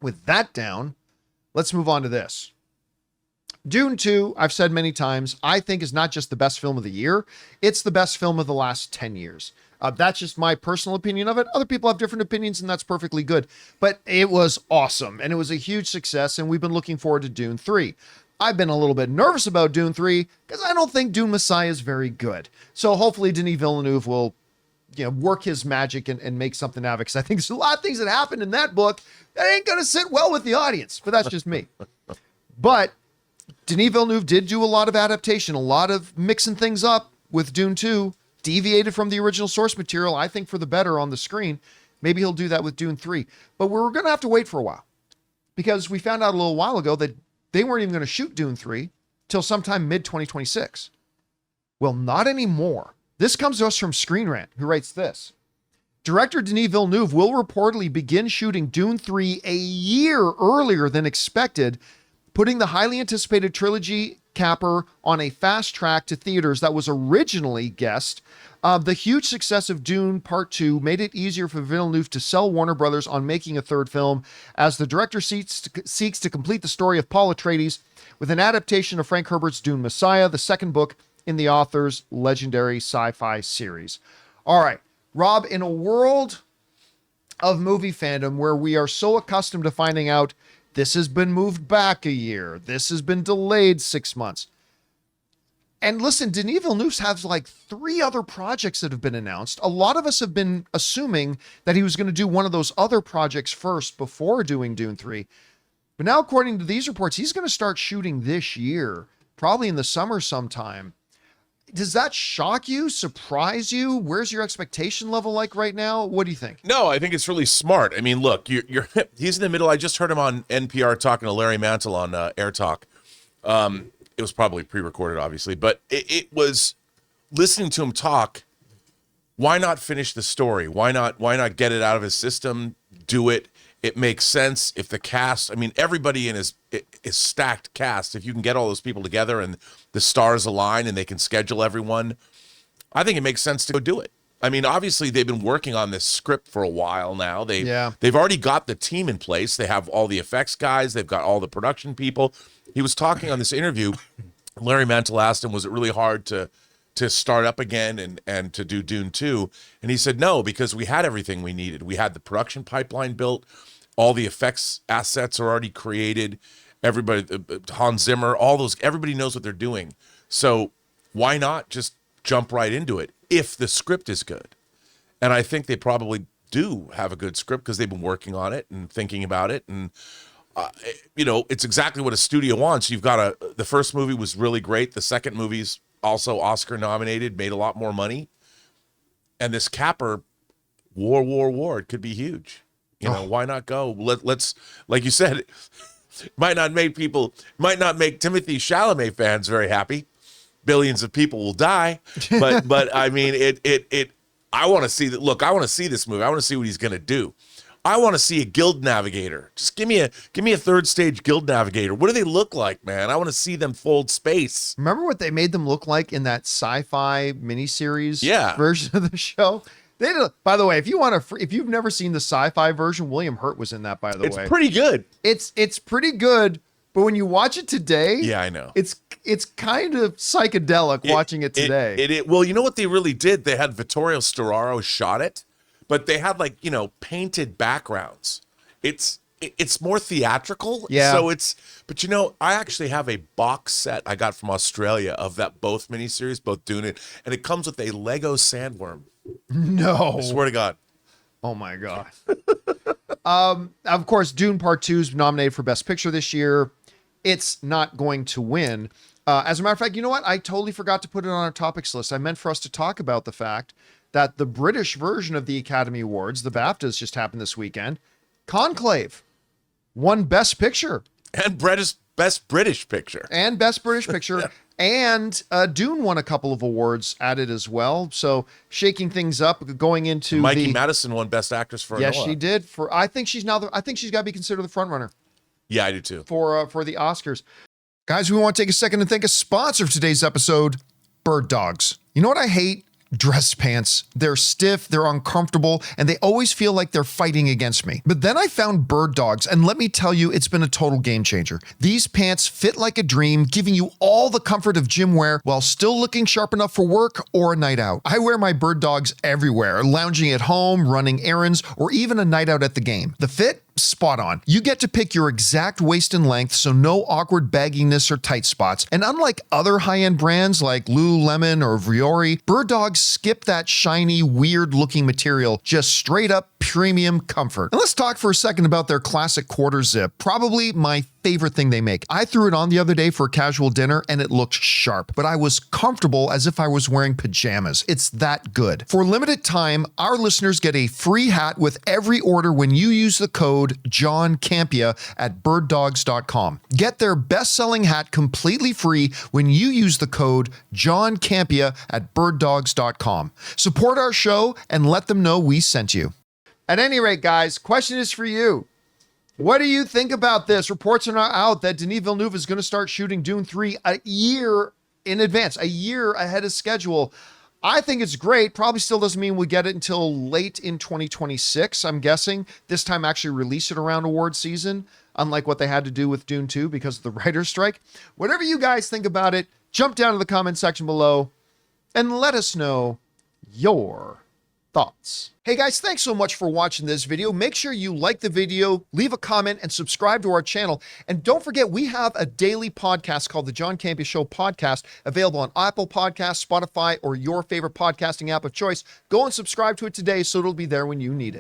With that down, let's move on to this. Dune 2, I've said many times, I think is not just the best film of the year, it's the best film of the last 10 years. That's just my personal opinion of it. Other people have different opinions, and that's perfectly good. But it was awesome, and it was a huge success, and we've been looking forward to Dune 3. I've been a little bit nervous about Dune 3 because I don't think Dune Messiah is very good. So hopefully Denis Villeneuve will work his magic and make something out of it, because I think there's a lot of things that happened in that book that ain't going to sit well with the audience, but that's just me. But Denis Villeneuve did do a lot of adaptation, a lot of mixing things up with Dune 2, deviated from the original source material, I think for the better on the screen. Maybe he'll do that with Dune 3. But we're going to have to wait for a while, because we found out a little while ago that they weren't even going to shoot Dune 3 till sometime mid-2026. Well, not anymore. This comes to us from Screen Rant, who writes this. Director Denis Villeneuve will reportedly begin shooting Dune 3 a year earlier than expected, putting the highly anticipated trilogy capper on a fast track to theaters that was originally guessed. The huge success of Dune Part 2 made it easier for Villeneuve to sell Warner Brothers on making a third film, as the director seeks to complete the story of Paul Atreides with an adaptation of Frank Herbert's Dune Messiah, the second book in the author's legendary sci-fi series. All right, Rob, in a world of movie fandom where we are so accustomed to finding out this has been moved back a year, this has been delayed 6 months. And listen, Denis Villeneuve has like 3 other projects that have been announced. A lot of us have been assuming that he was going to do one of those other projects first before doing Dune 3. But now, according to these reports, he's going to start shooting this year, probably in the summer sometime. Does that shock you, surprise you? Where's your expectation level like right now? What do you think? No, I think it's really smart. I mean, look, you're he's in the middle. I just heard him on NPR talking to Larry Mantle on Air Talk. It was probably pre-recorded, obviously, but it was listening to him talk. Why not finish the story? Why not get it out of his system? Do it. It makes sense. If the cast, I mean, everybody in his stacked cast, if you can get all those people together and the stars align and they can schedule everyone, I think it makes sense to go do it. I mean, obviously they've been working on this script for a while now. They've already got the team in place. They have all the effects guys. They've got all the production people. He was talking on this interview. Larry Mantle asked him, was it really hard to start up again and to do Dune 2? And he said, no, because we had everything we needed. We had the production pipeline built. All the effects assets are already created. Everybody, Hans Zimmer, all those, everybody knows what they're doing. So why not just jump right into it if the script is good? And I think they probably do have a good script because they've been working on it and thinking about it. And, it's exactly what a studio wants. The first movie was really great. The second movie's also Oscar nominated, made a lot more money. And this capper, war, it could be huge. Why not go? Let's, like you said, might not make Timothée Chalamet fans very happy. Billions of people will die, but I mean, I want to see that. Look, I want to see this movie. I want to see what he's going to do. I want to see a guild navigator. Just give me a third stage guild navigator. What do they look like, man? I want to see them fold space. Remember what they made them look like in that sci-fi miniseries version of the show? They did. By the way, if you've never seen the sci-fi version, William Hurt was in that. By the way, it's pretty good. It's pretty good, but when you watch it today, yeah, I know it's kind of psychedelic watching it today. Well, you know what they really did? They had Vittorio Storaro shot it, but they had painted backgrounds. It's more theatrical. Yeah. So but I actually have a box set I got from Australia of both miniseries, both Dune, and it comes with a Lego sandworm. No. I swear to God. Oh my God. Of course, Dune Part 2 is nominated for Best Picture this year. It's not going to win. As a matter of fact, you know what? I totally forgot to put it on our topics list. I meant for us to talk about the fact that the British version of the Academy Awards, the BAFTAs, just happened this weekend. Conclave won Best Picture. And Best British Picture. And Best British Picture. And Dune won a couple of awards at it as well. So shaking things up, going into Mikey Madison won Best Actress for Yes, Noah. she did. I think she's got to be considered the front runner. Yeah, I do too. For the Oscars. Guys, we want to take a second and thank a sponsor of today's episode, Birddogs. You know what I hate? dress pants. They're stiff, they're uncomfortable, and they always feel like they're fighting against me. But then I found Birddogs, and let me tell you, it's been a total game changer. These pants fit like a dream, giving you all the comfort of gym wear while still looking sharp enough for work or a night out. I wear my Birddogs everywhere, lounging at home, running errands, or even a night out at the game. The fit? Spot on. You get to pick your exact waist and length, so no awkward bagginess or tight spots. And unlike other high-end brands like Lululemon or Vuori, Birddogs skip that shiny, weird-looking material, just straight up premium comfort. And let's talk for a second about their classic quarter zip, probably my favorite thing they make. I threw it on the other day for a casual dinner and it looked sharp, but I was comfortable as if I was wearing pajamas. It's that good. For a limited time, our listeners get a free hat with every order when you use the code John Campea at birddogs.com. Get their best-selling hat completely free when you use the code John Campea at birddogs.com. Support our show and let them know we sent you. At any rate, guys, question is for you. What do you think about this? Reports are now out that Denis Villeneuve is going to start shooting Dune 3 a year in advance, a year ahead of schedule. I think it's great. Probably still doesn't mean we get it until late in 2026, I'm guessing. This time actually release it around award season, unlike what they had to do with Dune 2 because of the writer's strike. Whatever you guys think about it, jump down to the comment section below and let us know your thoughts. Hey guys, thanks so much for watching this video. Make sure you like the video, leave a comment, and subscribe to our channel. And don't forget, we have a daily podcast called the John Campea Show podcast, available on Apple Podcasts, Spotify, or your favorite podcasting app of choice. Go and subscribe to it today so it'll be there when you need it.